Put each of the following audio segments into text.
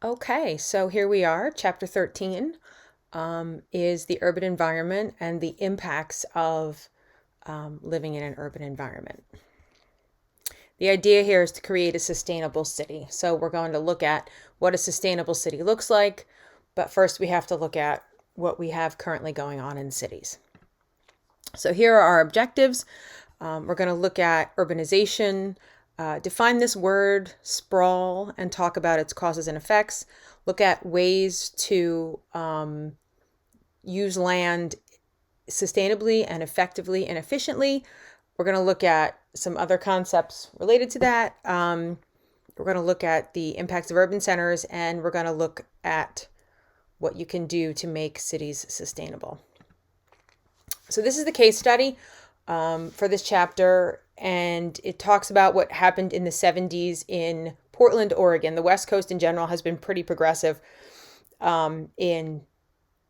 Okay, so here we are. Chapter 13 is the urban environment and the impacts of living in an urban environment. The idea here is to create a sustainable city. So we're going to look at what a sustainable city looks like, but first we have to look at what we have currently going on in cities. So here are our objectives. We're going to look at urbanization, define this word, sprawl, and talk about its causes and effects. Look at ways to use land sustainably and effectively and efficiently. We're going to look at some other concepts related to that. We're going to look at the impacts of urban centers, and we're going to look at what you can do to make cities sustainable. So this is the case study for this chapter, and it talks about what happened in the 70s in Portland, Oregon. The West Coast in general has been pretty progressive in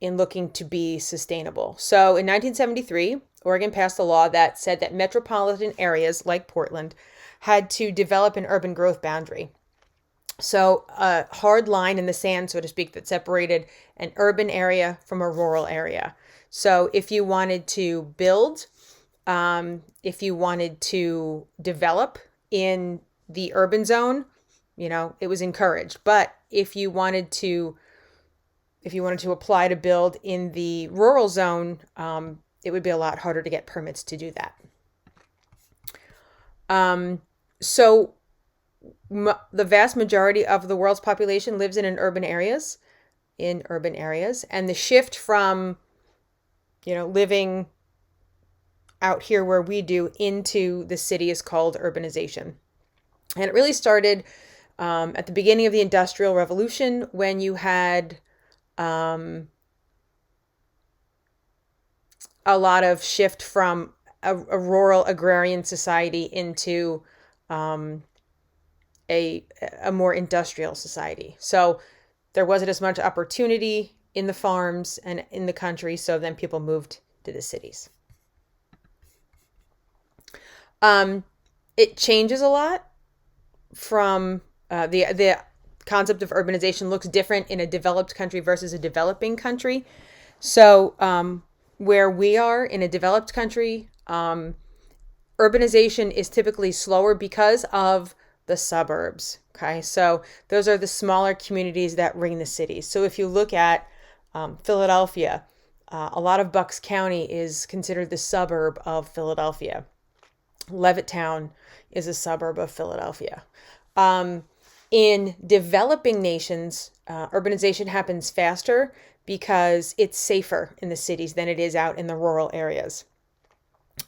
looking to be sustainable. So in 1973, Oregon passed a law that said that metropolitan areas like Portland had to develop an urban growth boundary. So a hard line in the sand, so to speak, that separated an urban area from a rural area. So if you wanted to build, if you wanted to develop in the urban zone, it was encouraged. But if you wanted to apply to build in the rural zone, it would be a lot harder to get permits to do that. So the vast majority of the world's population lives in urban areas, and the shift from, living out here where we do into the city is called urbanization. And it really started at the beginning of the Industrial Revolution, when you had a lot of shift from a rural agrarian society into a more industrial society. So there wasn't as much opportunity in the farms and in the country, so then people moved to the cities. It changes a lot from the concept of urbanization looks different in a developed country versus a developing country. So where we are in a developed country, urbanization is typically slower because of the suburbs. Okay, so those are the smaller communities that ring the cities. So if you look at Philadelphia, a lot of Bucks County is considered the suburb of Philadelphia. Levittown is a suburb of Philadelphia. In developing nations, urbanization happens faster because it's safer in the cities than it is out in the rural areas.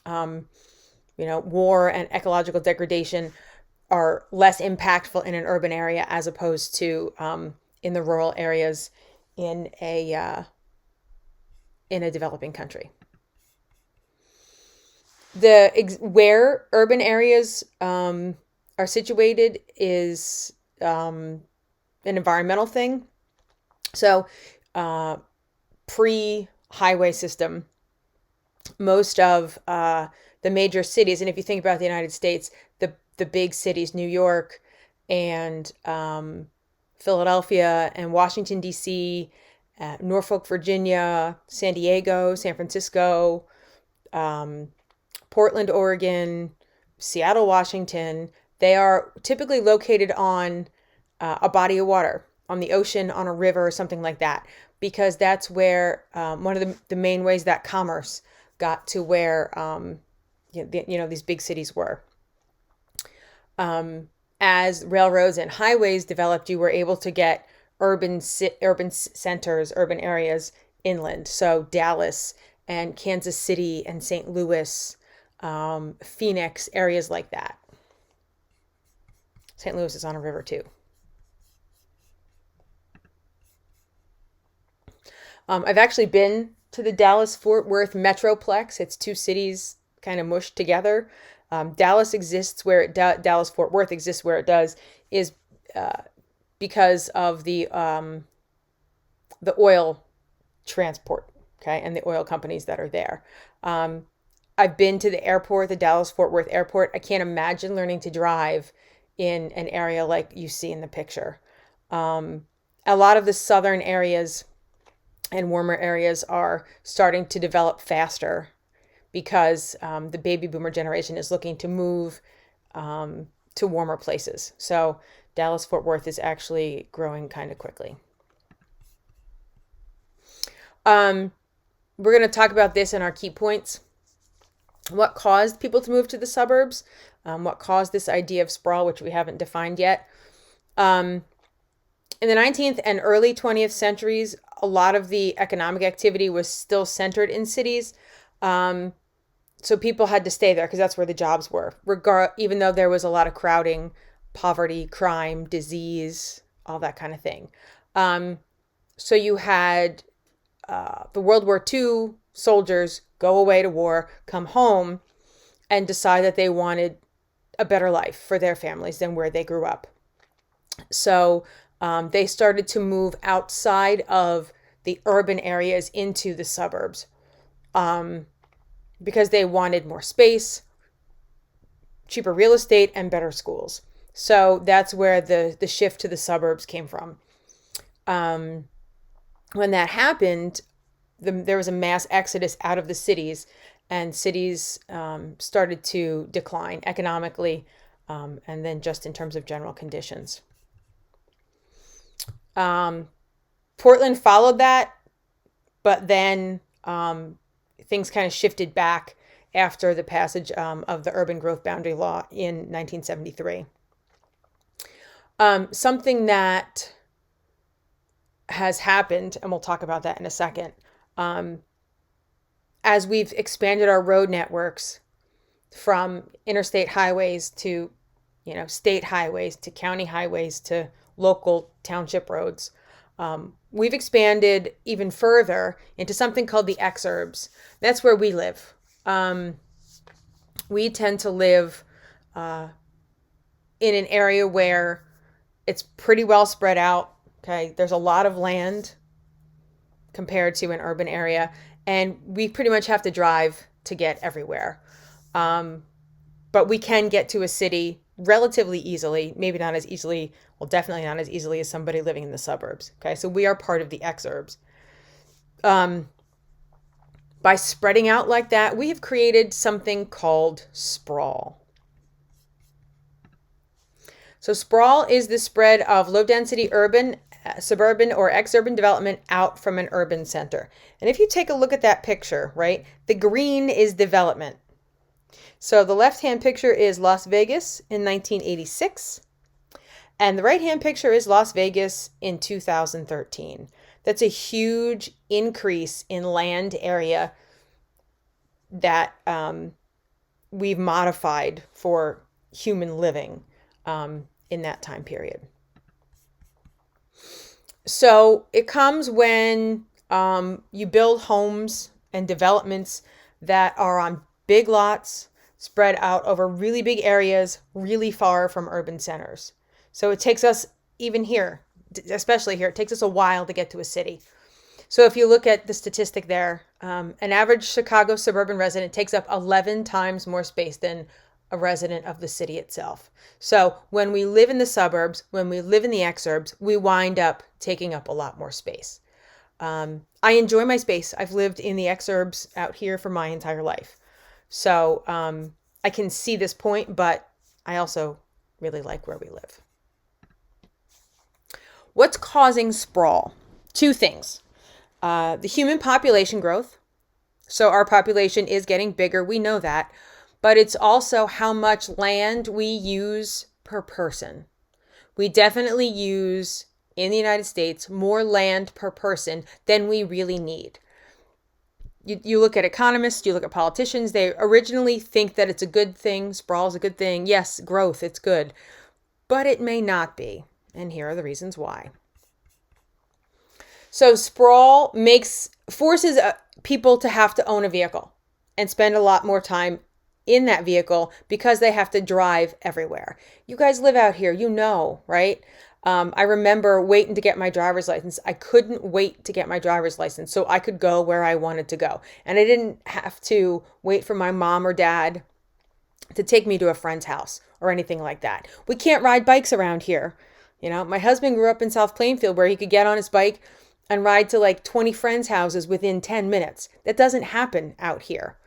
War and ecological degradation are less impactful in an urban area as opposed to in the rural areas in a developing country. Where urban areas are situated is an environmental thing. So pre-highway system, most of the major cities, and if you think about the United States, the big cities, New York and Philadelphia and Washington, D.C., Norfolk, Virginia, San Diego, San Francisco, Portland, Oregon, Seattle, Washington, they are typically located on a body of water, on the ocean, on a river, or something like that, because that's where one of the main ways that commerce got to where these big cities were. As railroads and highways developed, you were able to get urban centers, urban areas inland. So Dallas and Kansas City and St. Louis, Phoenix, areas like that. St. Louis is on a river too. I've actually been to the Dallas-Fort Worth Metroplex. It's two cities kind of mushed together. Dallas exists where Dallas-Fort Worth exists where it does is because of the oil transport, okay, and the oil companies that are there. I've been to the airport, the Dallas-Fort Worth airport. I can't imagine learning to drive in an area like you see in the picture. a lot of the southern areas and warmer areas are starting to develop faster because the baby boomer generation is looking to move to warmer places. So Dallas-Fort Worth is actually growing kind of quickly. We're going to talk about this in our key points. What caused people to move to the suburbs? What caused this idea of sprawl, which we haven't defined yet? In the 19th and early 20th centuries, a lot of the economic activity was still centered in cities. So people had to stay there because that's where the jobs were, even though there was a lot of crowding, poverty, crime, disease, all that kind of thing. So you had the World War II soldiers go away to war, come home, and decide that they wanted a better life for their families than where they grew up. So they started to move outside of the urban areas into the suburbs because they wanted more space, cheaper real estate, and better schools. So that's where the shift to the suburbs came from. When that happened, there was a mass exodus out of the cities, and cities started to decline economically and then just in terms of general conditions. Portland followed that, but then things kind of shifted back after the passage of the Urban Growth Boundary Law in 1973. Something that has happened, and we'll talk about that in a second, as we've expanded our road networks from interstate highways to, state highways to county highways to local township roads, we've expanded even further into something called the exurbs. That's where we live. We tend to live in an area where it's pretty well spread out. Okay, there's a lot of land compared to an urban area, and we pretty much have to drive to get everywhere. But we can get to a city relatively easily, maybe not as easily, well, definitely not as easily as somebody living in the suburbs. Okay, so we are part of the exurbs. By spreading out like that, we have created something called sprawl. So sprawl is the spread of low-density urban, suburban, or exurban development out from an urban center. And if you take a look at that picture, right, the green is development. So the left-hand picture is Las Vegas in 1986, and the right-hand picture is Las Vegas in 2013. That's a huge increase in land area that we've modified for human living in that time period. So it comes when you build homes and developments that are on big lots, spread out over really big areas, really far from urban centers. So it takes us, even here, especially here, it takes us a while to get to a city. So if you look at the statistic there, an average Chicago suburban resident takes up 11 times more space than a resident of the city itself. So when we live in the suburbs, when we live in the exurbs, we wind up taking up a lot more space. I enjoy my space. I've lived in the exurbs out here for my entire life. So I can see this point, but I also really like where we live. What's causing sprawl? Two things. The human population growth. So our population is getting bigger. We know that. But it's also how much land we use per person. We definitely use, in the United States, more land per person than we really need. You look at economists, you look at politicians, they originally think that it's a good thing, sprawl is a good thing. Yes, growth, it's good. But it may not be. And here are the reasons why. So sprawl forces people to have to own a vehicle and spend a lot more time in that vehicle because they have to drive everywhere. You guys live out here, right? I remember waiting to get my driver's license. I couldn't wait to get my driver's license so I could go where I wanted to go. And I didn't have to wait for my mom or dad to take me to a friend's house or anything like that. We can't ride bikes around here. My husband grew up in South Plainfield where he could get on his bike and ride to like 20 friends' houses within 10 minutes. That doesn't happen out here.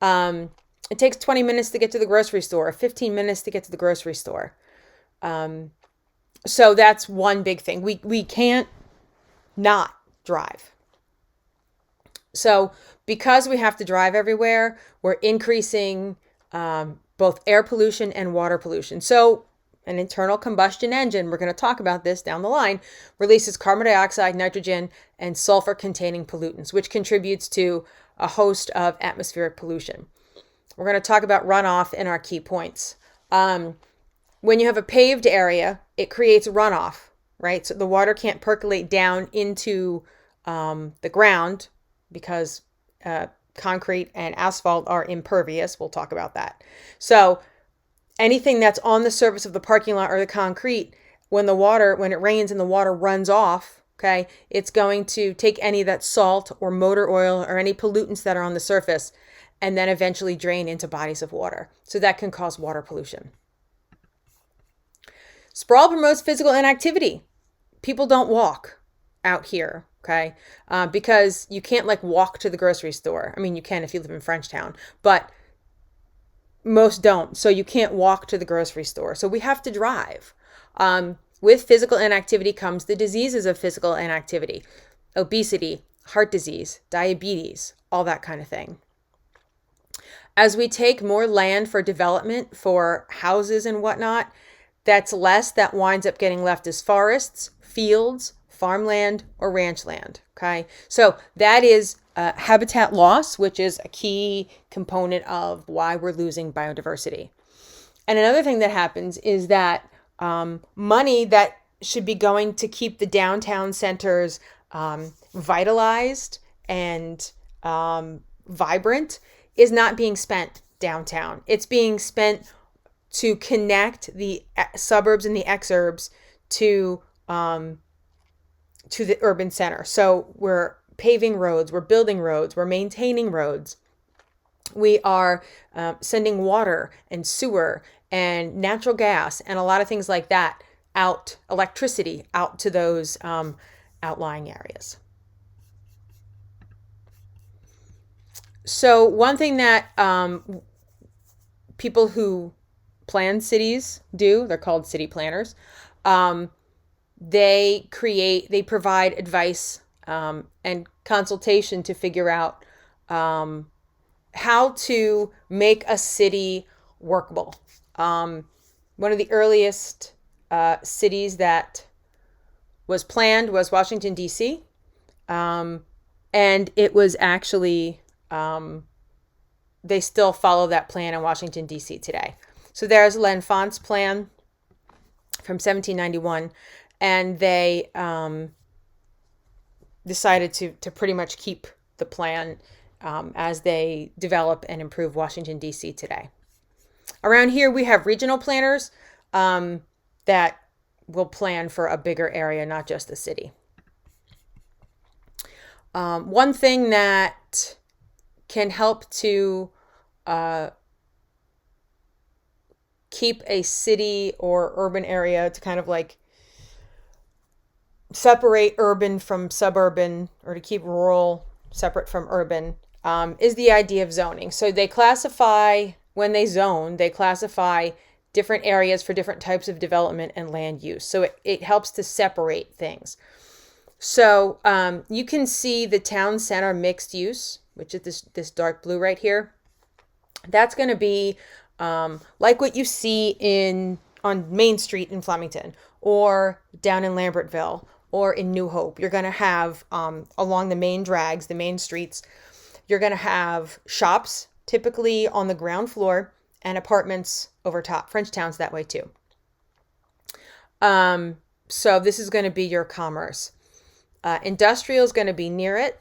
It takes 20 minutes to get to the grocery store, or 15 minutes to get to the grocery store. So that's one big thing. We can't not drive. So because we have to drive everywhere, we're increasing both air pollution and water pollution. So an internal combustion engine, we're going to talk about this down the line, releases carbon dioxide, nitrogen, and sulfur-containing pollutants, which contributes to a host of atmospheric pollution. We're going to talk about runoff in our key points. When you have a paved area, it creates runoff, right? So the water can't percolate down into the ground because concrete and asphalt are impervious. We'll talk about that. So anything that's on the surface of the parking lot or the concrete, when it rains and the water runs off, okay, it's going to take any of that salt or motor oil or any pollutants that are on the surface and then eventually drain into bodies of water. So that can cause water pollution. Sprawl promotes physical inactivity. People don't walk out here, okay? Because you can't like walk to the grocery store. I mean, you can if you live in Frenchtown, but most don't. So you can't walk to the grocery store. So we have to drive. With physical inactivity comes the diseases of physical inactivity, obesity, heart disease, diabetes, all that kind of thing. As we take more land for development for houses and whatnot, that's less that winds up getting left as forests, fields, farmland, or ranch land. Okay, so that is habitat loss, which is a key component of why we're losing biodiversity. And another thing that happens is that money that should be going to keep the downtown centers vitalized and vibrant is not being spent downtown. It's being spent to connect the suburbs and the exurbs to the urban center. So we're paving roads, we're building roads, we're maintaining roads. We are sending water and sewer and natural gas and a lot of things like that out, electricity out to those outlying areas. So one thing that people who plan cities do, they're called city planners, they provide advice and consultation to figure out how to make a city workable. One of the earliest cities that was planned was Washington, D.C. And it was actually, they still follow that plan in Washington, D.C. today. So there's L'Enfant's plan from 1791, and they decided to pretty much keep the plan as they develop and improve Washington, D.C. today. Around here, we have regional planners that will plan for a bigger area, not just the city. One thing that can help to keep a city or urban area to kind of like separate urban from suburban, or to keep rural separate from urban, is the idea of zoning. So they classify, when they zone, they classify different areas for different types of development and land use. So it helps to separate things. So you can see the town center mixed use, which is this dark blue right here. That's going to be like what you see on Main Street in Flemington, or down in Lambertville, or in New Hope. You're going to have along the main drags, the main streets, you're going to have shops typically on the ground floor and apartments over top. Frenchtown's that way too. So this is going to be your commerce. Industrial is going to be near it.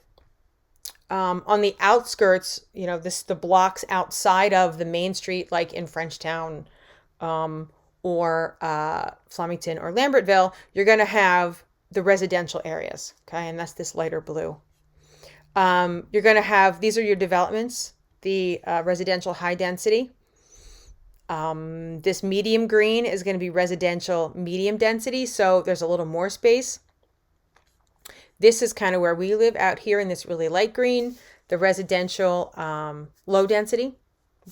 On the outskirts, the blocks outside of the main street, like in Frenchtown or Flemington or Lambertville, you're going to have the residential areas. Okay, and that's this lighter blue. You're going to have, these are your developments, the residential high density. This medium green is going to be residential medium density, so there's a little more space. This is kind of where we live out here in this really light green, the residential low density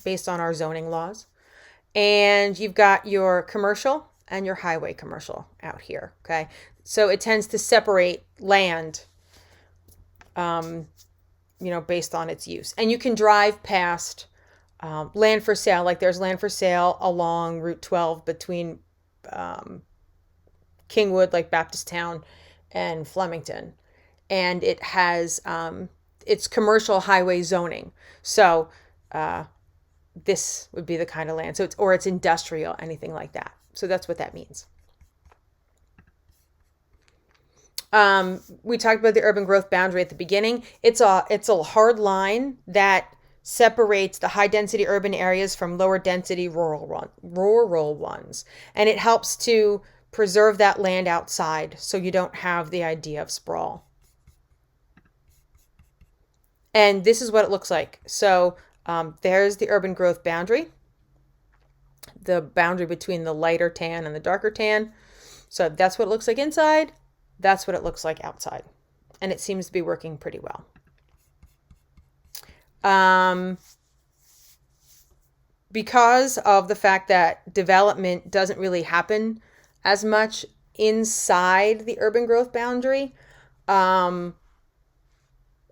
based on our zoning laws. And you've got your commercial and your highway commercial out here, okay? So it tends to separate land, based on its use. And you can drive past land for sale, like there's land for sale along Route 12 between Kingwood, like Baptist-town, and Flemington. And it has, it's commercial highway zoning. So this would be the kind of land. So it's industrial, anything like that. So that's what that means. We talked about the urban growth boundary at the beginning. It's a hard line that separates the high density urban areas from lower density rural ones. And it helps to preserve that land outside so you don't have the idea of sprawl. And this is what it looks like. So there's the urban growth boundary, the boundary between the lighter tan and the darker tan. So that's what it looks like inside. That's what it looks like outside. And it seems to be working pretty well. Because of the fact that development doesn't really happen as much inside the urban growth boundary,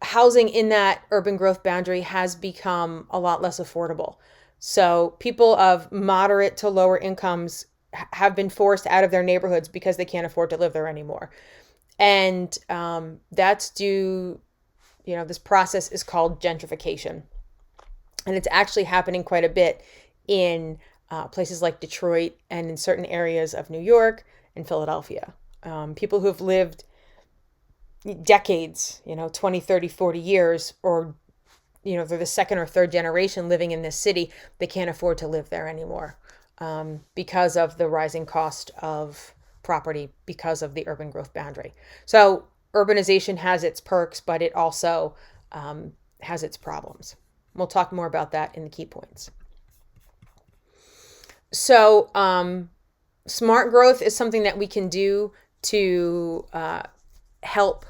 housing in that urban growth boundary has become a lot less affordable. So people of moderate to lower incomes have been forced out of their neighborhoods because they can't afford to live there anymore. And that's due, this process is called gentrification. And it's actually happening quite a bit in places like Detroit and in certain areas of New York and Philadelphia. People who have lived decades, 20, 30, 40 years, or, they're the second or third generation living in this city, they can't afford to live there anymore because of the rising cost of property because of the urban growth boundary. So urbanization has its perks, but it also has its problems. We'll talk more about that in the key points. So smart growth is something that we can do to help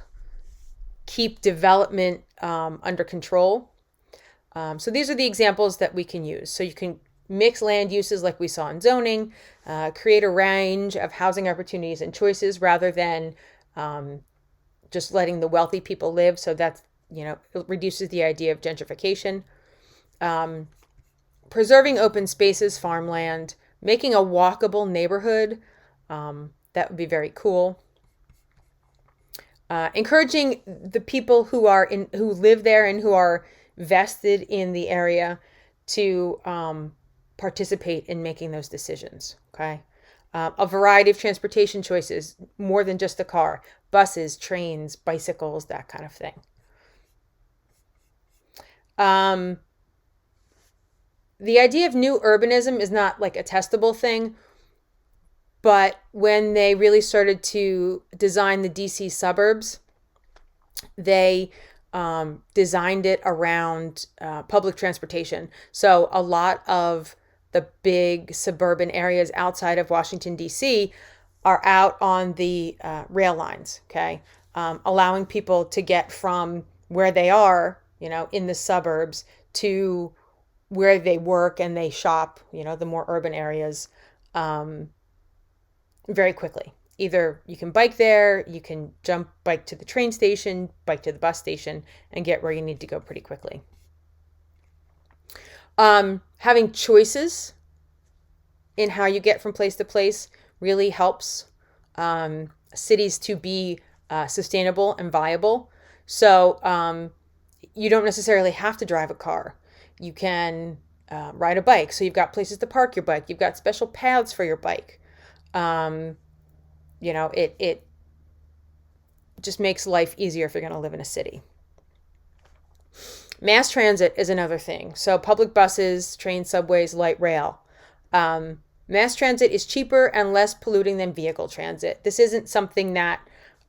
keep development under control. So these are the examples that we can use. So you can mix land uses like we saw in zoning, create a range of housing opportunities and choices rather than just letting the wealthy people live. So that's, it reduces the idea of gentrification. Preserving open spaces, farmland, making a walkable neighborhood. That would be very cool. Encouraging the people who live there and who are vested in the area to participate in making those decisions. Okay. A variety of transportation choices, more than just a car, buses, trains, bicycles, that kind of thing. The idea of new urbanism is not like a testable thing, but when they really started to design the DC suburbs, they designed it around public transportation. So a lot of the big suburban areas outside of Washington, D.C. are out on the rail lines, okay? Allowing people to get from where they are, in the suburbs to where they work and they shop, the more urban areas, very quickly. Either you can bike there, you can bike to the train station, bike to the bus station, and get where you need to go pretty quickly. Having choices in how you get from place to place really helps cities to be sustainable and viable. So you don't necessarily have to drive a car. You can ride a bike. So you've got places to park your bike. You've got special paths for your bike. It just makes life easier if you're going to live in a city. Mass transit is another thing. So public buses, trains, subways, light rail. Mass transit is cheaper and less polluting than vehicle transit. This isn't something that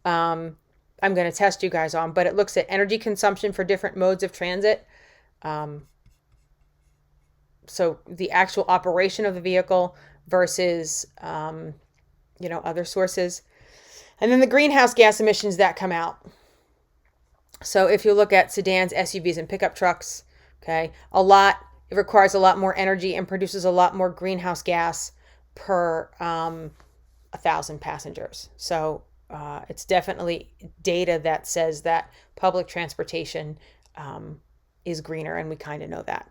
I'm going to test you guys on, but it looks at energy consumption for different modes of transit. So the actual operation of the vehicle versus, other sources. And then the greenhouse gas emissions that come out. So if you look at sedans, SUVs, and pickup trucks, okay, it requires a lot more energy and produces a lot more greenhouse gas per 1,000 passengers. So it's definitely data that says that public transportation is greener, and we kind of know that.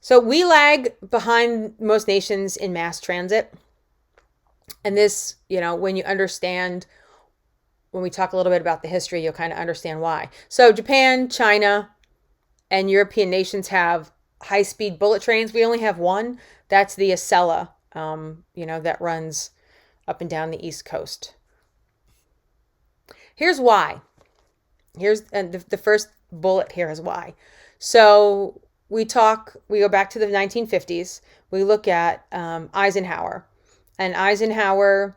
So we lag behind most nations in mass transit. And this, when you understand, when we talk a little bit about the history, you'll kind of understand why. So Japan, China, and European nations have high-speed bullet trains. We only have one. That's the Acela, that runs up and down the East Coast. Here's why. And the first bullet here is why. So we go back to the 1950s. We look at Eisenhower. And Eisenhower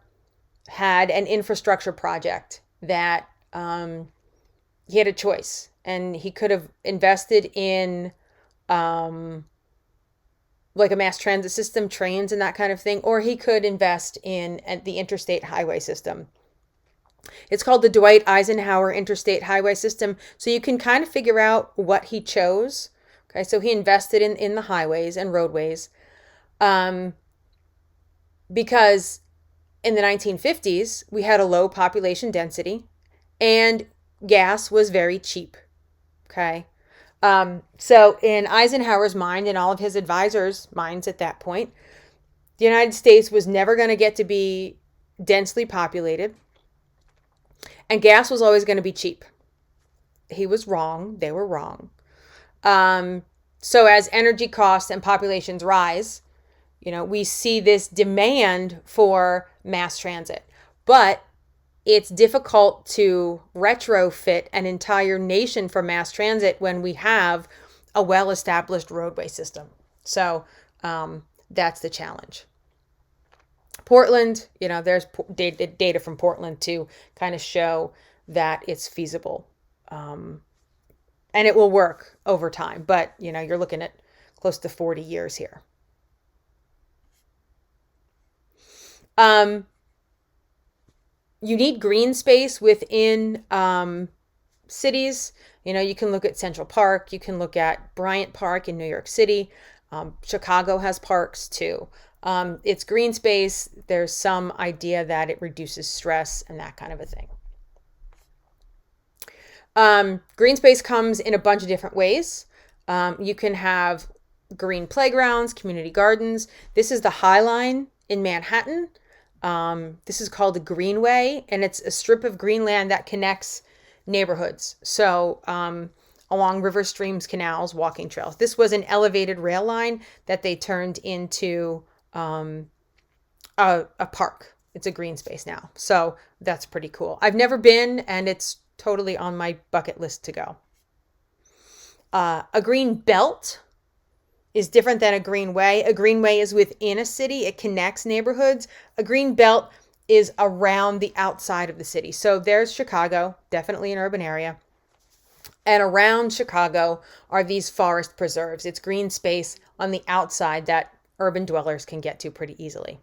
had an infrastructure project that he had a choice. And he could have invested in like a mass transit system, trains and that kind of thing, or he could invest in the interstate highway system. It's called the Dwight Eisenhower Interstate Highway System. So you can kind of figure out what he chose. Okay, so he invested in the highways and roadways because in the 1950s, we had a low population density and gas was very cheap. Okay. So in Eisenhower's mind and all of his advisors' minds at that point, the United States was never going to get to be densely populated. And gas was always going to be cheap. He was wrong. They were wrong. So as energy costs and populations rise, we see this demand for mass transit. But it's difficult to retrofit an entire nation for mass transit when we have a well-established roadway system. So that's the challenge. Portland, there's data from Portland to kind of show that it's feasible. And it will work over time. But, you're looking at close to 40 years here. You need green space within cities. You can look at Central Park. You can look at Bryant Park in New York City. Chicago has parks too. It's green space. There's some idea that it reduces stress and that kind of a thing. Green space comes in a bunch of different ways. You can have green playgrounds, community gardens. This is the High Line in Manhattan. This is called the Greenway, and it's a strip of green land that connects neighborhoods. So along rivers, streams, canals, walking trails. This was an elevated rail line that they turned into a park. It's a green space now. So that's pretty cool. I've never been, and it's totally on my bucket list to go. A green belt is different than a greenway. A greenway is within a city. It connects neighborhoods. A green belt is around the outside of the city. So there's Chicago, definitely an urban area. And around Chicago are these forest preserves. It's green space on the outside that urban dwellers can get to pretty easily.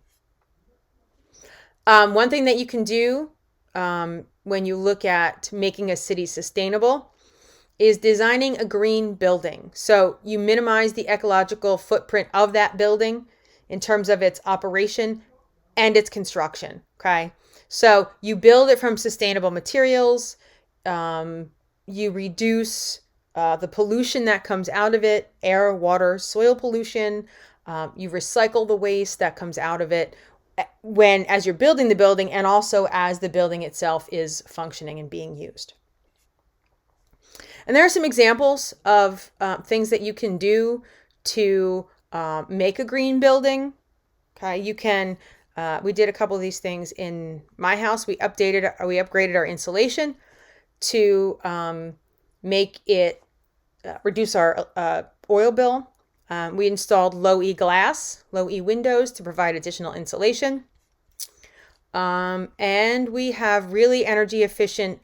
One thing that you can do when you look at making a city sustainable is designing a green building. So you minimize the ecological footprint of that building in terms of its operation and its construction. Okay. So you build it from sustainable materials. You reduce the pollution that comes out of it, air, water, soil pollution. You recycle the waste that comes out of it as you're building the building, and also as the building itself is functioning and being used. And there are some examples of things that you can do to make a green building. Okay, you can. We did a couple of these things in my house. We upgraded our insulation to make it reduce our oil bill. We installed low E glass, low E windows to provide additional insulation. And we have really energy efficient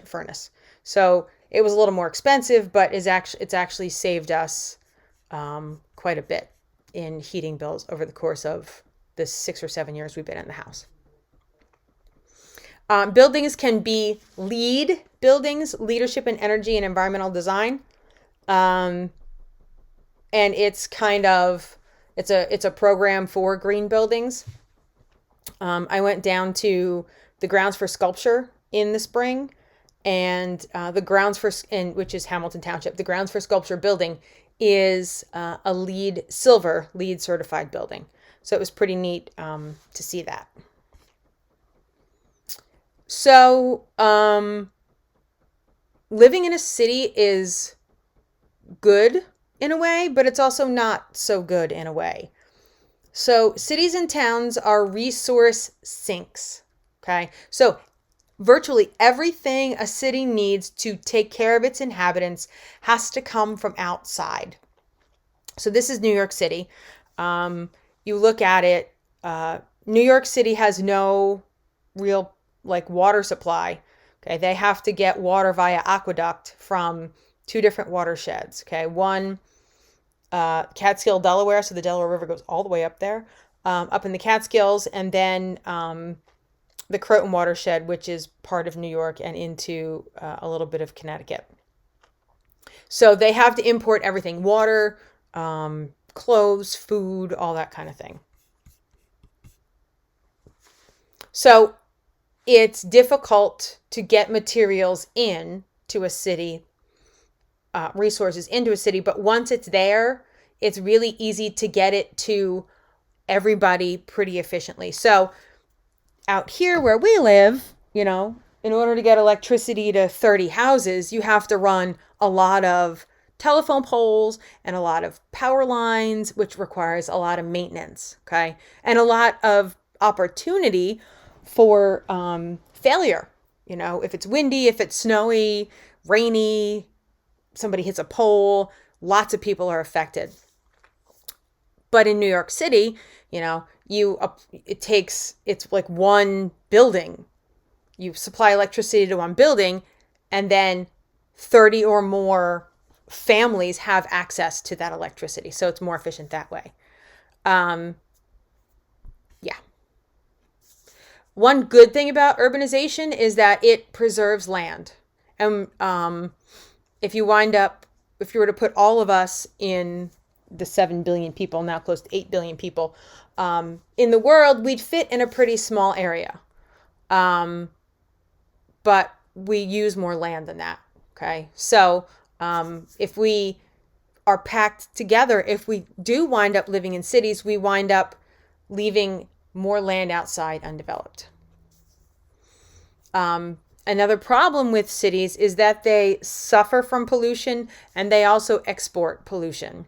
furnace. So it was a little more expensive, but it's actually saved us quite a bit in heating bills over the course of the 6 or 7 years we've been in the house. Buildings can be LEED buildings, leadership in energy and environmental design. And it's it's a program for green buildings. I went down to the grounds for sculpture in the spring, and the grounds which is Hamilton Township, the grounds for sculpture building is a silver LEED certified building. So it was pretty neat to see that. So living in a city is good in a way, but it's also not so good in a way. So cities and towns are resource sinks. Okay. So virtually everything a city needs to take care of its inhabitants has to come from outside. So this is New York City. You look at it, New York City has no real water supply. Okay. They have to get water via aqueduct from two different watersheds. Okay. One, Catskill, Delaware. So the Delaware River goes all the way up there, up in the Catskills, and then the Croton watershed, which is part of New York and into a little bit of Connecticut. So they have to import everything: water, clothes, food, all that kind of thing. So it's difficult to get materials into a city, resources into a city, but once it's there, it's really easy to get it to everybody pretty efficiently. So out here where we live, in order to get electricity to 30 houses, you have to run a lot of telephone poles and a lot of power lines, which requires a lot of maintenance, okay? And a lot of opportunity for failure. If it's windy, if it's snowy, rainy, somebody hits a pole, lots of people are affected. But in New York City, it's like one building. You supply electricity to one building, and then 30 or more families have access to that electricity. So it's more efficient that way. Yeah. One good thing about urbanization is that it preserves land. And if you were to put all of us in the 7 billion people, now close to 8 billion people, in the world, we'd fit in a pretty small area. But we use more land than that. Okay. So, if we are packed together, if we do wind up living in cities, we wind up leaving more land outside undeveloped. Another problem with cities is that they suffer from pollution and they also export pollution.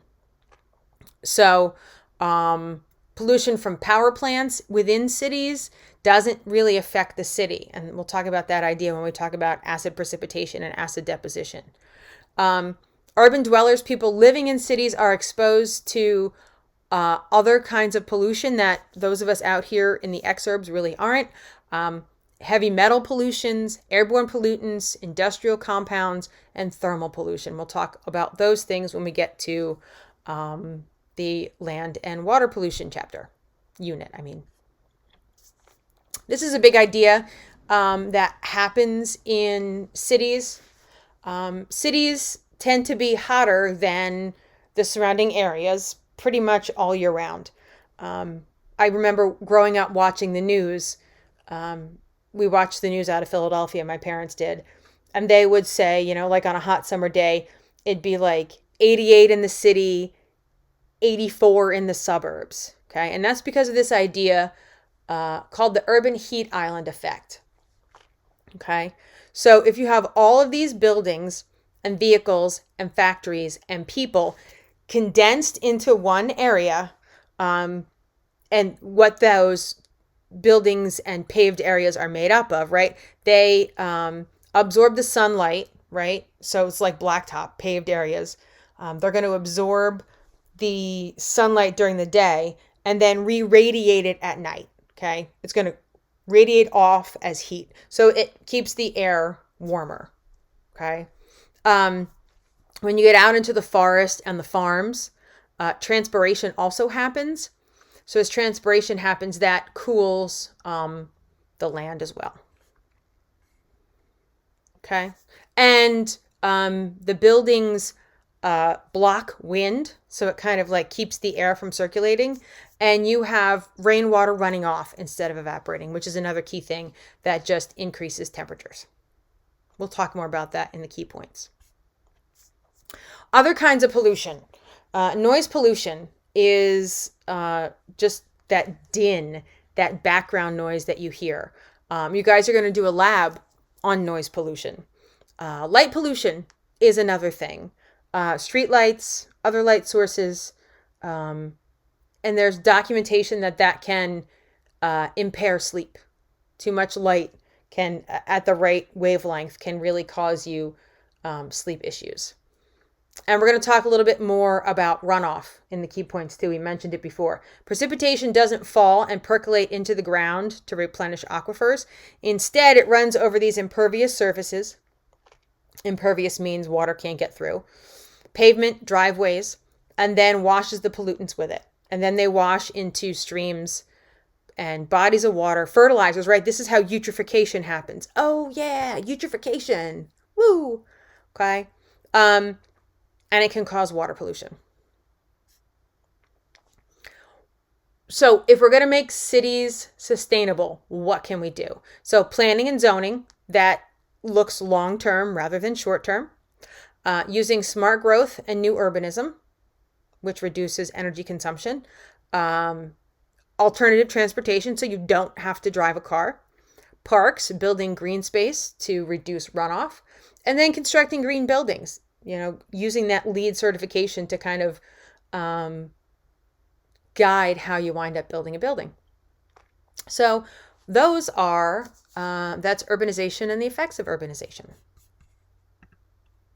So, pollution from power plants within cities doesn't really affect the city. And we'll talk about that idea when we talk about acid precipitation and acid deposition. Urban dwellers, people living in cities, are exposed to other kinds of pollution that those of us out here in the exurbs really aren't. Heavy metal pollutions, airborne pollutants, industrial compounds, and thermal pollution. We'll talk about those things when we get to the land and water pollution unit. This is a big idea that happens in cities. Cities tend to be hotter than the surrounding areas pretty much all year round. I remember growing up watching the news. We watched the news out of Philadelphia, my parents did. And they would say, like on a hot summer day, it'd be like 88 in the city, 84 in the suburbs. Okay. And that's because of this idea called the urban heat island effect. Okay. So if you have all of these buildings and vehicles and factories and people condensed into one area, and what those buildings and paved areas are made up of, right? They absorb the sunlight, right? So it's like blacktop paved areas. They're going to absorb the sunlight during the day and then re-radiate it at night. Okay. It's going to radiate off as heat. So it keeps the air warmer. Okay. When you get out into the forest and the farms, transpiration also happens. So as transpiration happens, that cools the land as well. Okay. And the buildings block wind, so it kind of like keeps the air from circulating. And you have rainwater running off instead of evaporating, which is another key thing that just increases temperatures. We'll talk more about that in the key points. Other kinds of pollution. Noise pollution is just that din, that background noise that you hear. You guys are going to do a lab on noise pollution. Light pollution is another thing. Street lights, other light sources, and there's documentation that can impair sleep. Too much light can, at the right wavelength, can really cause you sleep issues. And we're going to talk a little bit more about runoff in the key points too. We mentioned it before. Precipitation doesn't fall and percolate into the ground to replenish aquifers. Instead, it runs over these impervious surfaces. Impervious means water can't get through. Pavement, driveways, and then washes the pollutants with it. And then they wash into streams and bodies of water, fertilizers, right? This is how eutrophication happens. Oh yeah, eutrophication. Woo. Okay. And it can cause water pollution. So if we're going to make cities sustainable, what can we do? So planning and zoning that looks long-term rather than short-term. Using smart growth and new urbanism, which reduces energy consumption. Alternative transportation, so you don't have to drive a car. Parks, building green space to reduce runoff. And then constructing green buildings. Using that LEED certification to kind of guide how you wind up building a building. So those are, that's urbanization and the effects of urbanization.